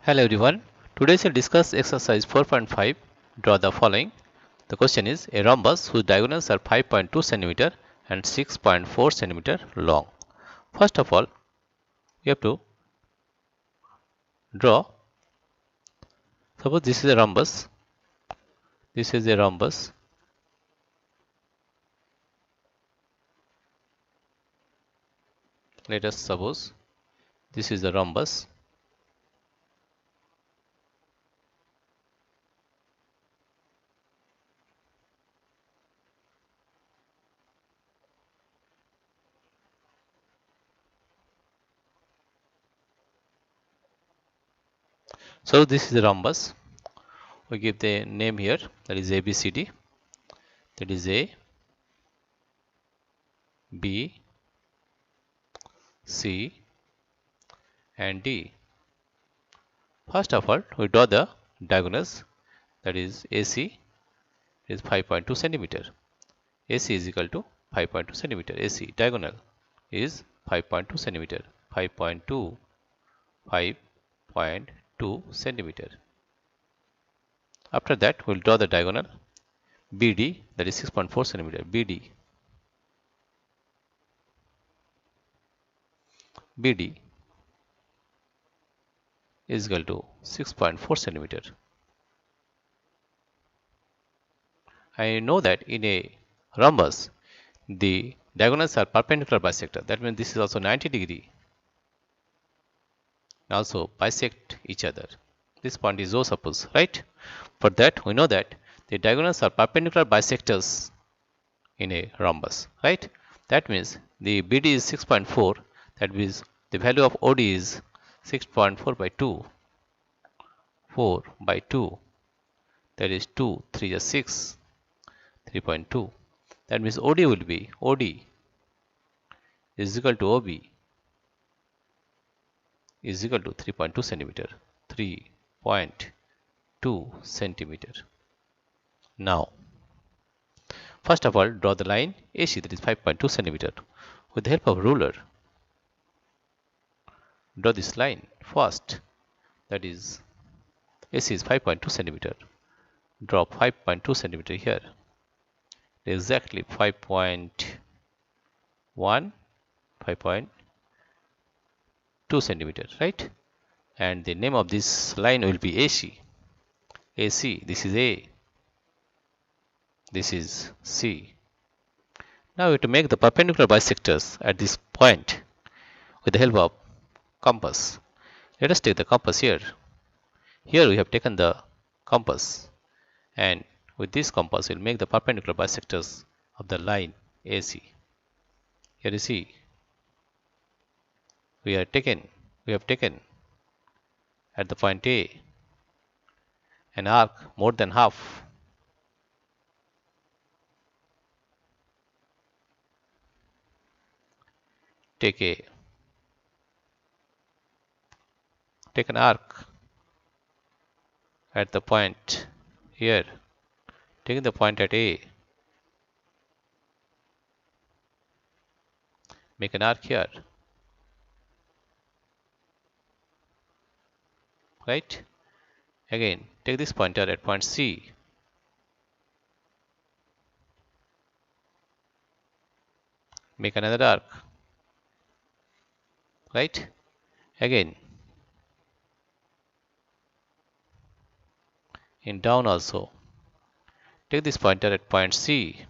Hello everyone. Today we'll discuss exercise 4.5. Draw the following. The question is a rhombus whose diagonals are 5.2 cm and 6.4 cm long. First of all, you have to draw. Suppose this is a rhombus. This is a rhombus. Let us suppose this is a rhombus. So this is a rhombus. We give the name here, that is ABCD. That is A, B, C and D. First of all, we draw the diagonals, that is AC is 5.2 centimeter. AC is equal to 5.2 centimeter. AC diagonal is 5.2 centimeter. 5.2 5.2 centimeter. After that, we'll draw the diagonal BD, that is 6.4 centimeter. BD is equal to 6.4 centimeter. I know that in a rhombus, the diagonals are perpendicular bisector. That means this is also 90 degree. Also bisect each other. This point is O, suppose, right? For that, we know that the diagonals are perpendicular bisectors in a rhombus, right? That means the BD is 6.4. That means the value of OD is 6.4 by 2. 4 by 2. That is 2. 3 is 6. 3.2. That means OD will be OD is equal to OB is equal to 3.2 centimeter. 3.2 centimeter. Now, first of all, draw the line AC, that is 5.2 centimeter. With the help of ruler, draw this line first, that is AC is 5.2 centimeter. Draw 5.2 centimeter here. Exactly 5.1, 5.2 centimeter, right? And the name of this line will be AC. AC, this is A. This is C. Now we have to make the perpendicular bisectors at this point with the help of compass. Let us take the compass here. Here we have taken the compass, and with this compass we will make the perpendicular bisectors of the line AC. Here you see we have taken at the point A an arc more than half. Take an arc at the point here, taking the point at A, make an arc here, right? Again, take this pointer at point C, make another arc, right? Again, in down also, take this pointer at point C,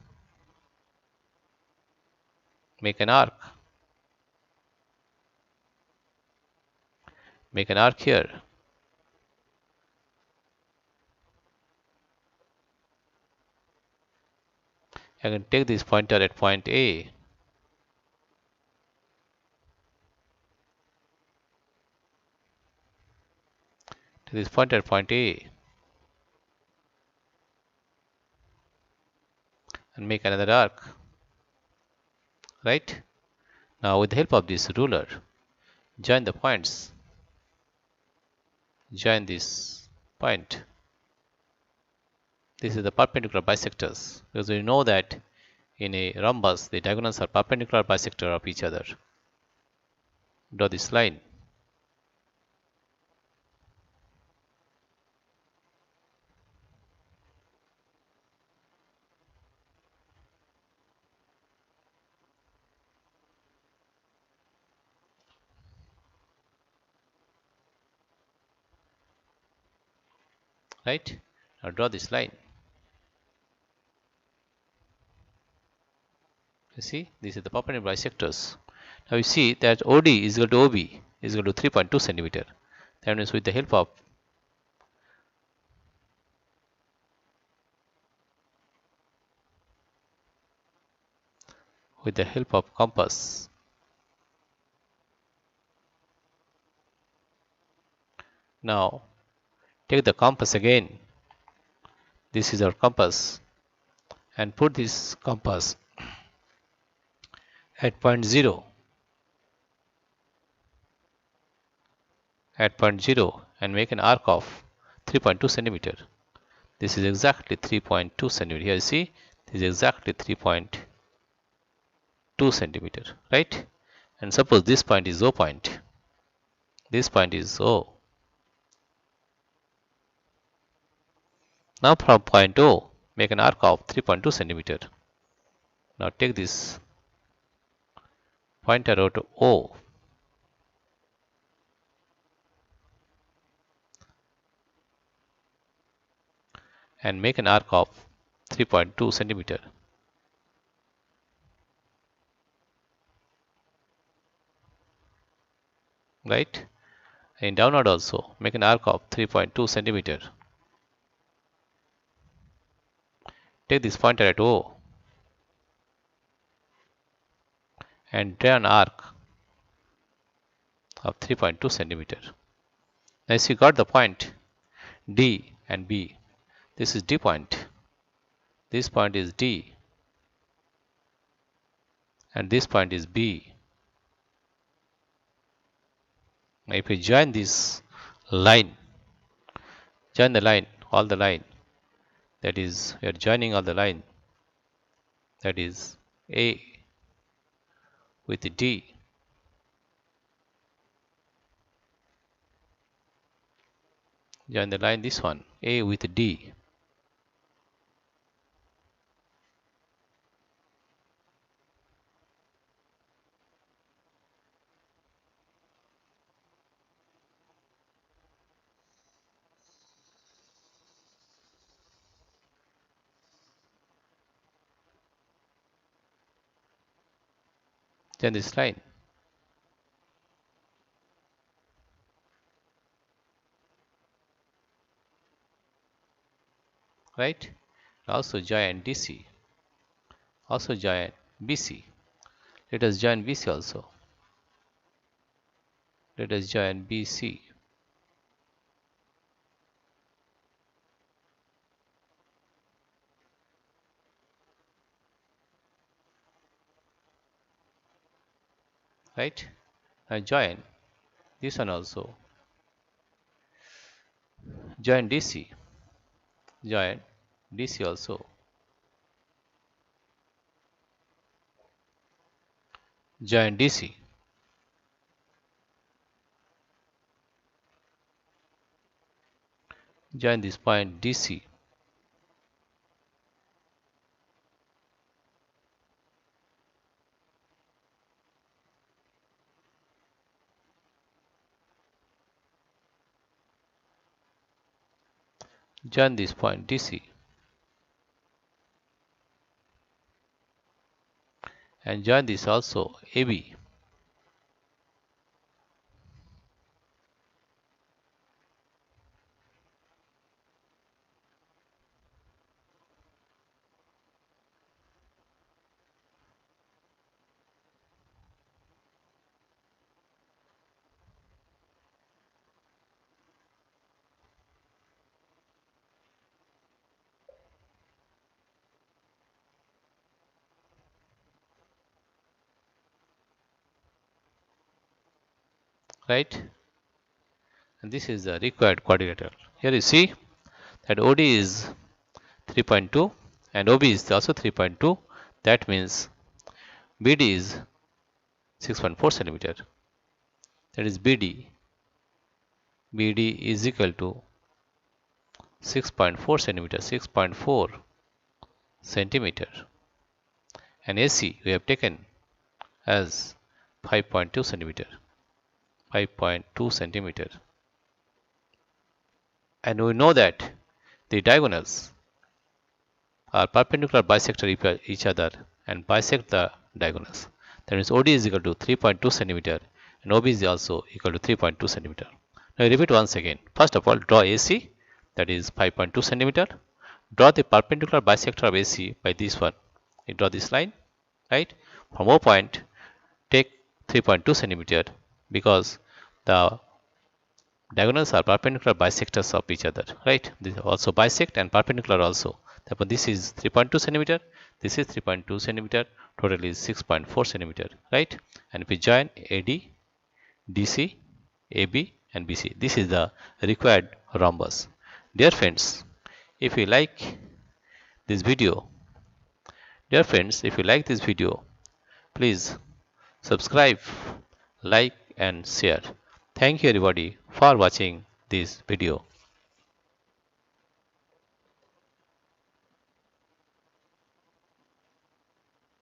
make an arc, here, again take this pointer at point A, to this pointer at point A, and make another arc, right? Now with the help of this ruler, join the points, join this point. This is the perpendicular bisectors, because we know that in a rhombus the diagonals are perpendicular bisector of each other. Draw this line. right? Now draw this line. You see, these are the perpendicular bisectors. Now you see that OD is equal to OB is equal to 3.2 centimeter. That means with the help of compass, now take the compass again. This is our compass, and put this compass at point 0, and make an arc of 3.2 centimeter. This is exactly 3.2 centimeter. Here you see, this is exactly 3.2 centimeter, right? And suppose this point is O point. This point is O. Now from point O, make an arc of 3.2 centimeter. Now take this pointer out to O and make an arc of 3.2 centimeter. Right? In downward also, make an arc of 3.2 centimeter. Take this pointer at O and draw an arc of 3.2 centimeter. Now you got the point D and B. This is D point. This point is D. And this point is B. Now if we join this line, join the line, all the line, that is, we are joining all the line, that is A with D. Join the line, this one, A with D. Join this line. Right? Also join DC. Also join BC. Let us join BC also. Let us join BC. Right? Now join this one also. Join DC. Join DC also. Join DC. Join this point DC. Join this point DC. And join this also AB. Right? And this is the required quadrilateral. Here you see that OD is 3.2 and OB is also 3.2. That means BD is 6.4 centimeter. That is BD. BD is equal to 6.4 centimeter, 6.4 centimeter. And AC we have taken as 5.2 centimeter, 5.2 centimeter. And we know that the diagonals are perpendicular bisector each other and bisect the diagonals. That means OD is equal to 3.2 centimeter and OB is also equal to 3.2 centimeter. Now I repeat once again. First of all, draw AC, that is 5.2 centimeter. Draw the perpendicular bisector of AC by this one. You draw this line, right? From O point, take 3.2 centimeter because the diagonals are perpendicular bisectors of each other, right? This also bisect and perpendicular also. Therefore, this is 3.2 centimeter. This is 3.2 centimeter. Total is 6.4 centimeter, right? And if we join AD, DC, AB, and BC, this is the required rhombus. Dear friends, if you like this video, please subscribe, like, and share. Thank you everybody for watching this video.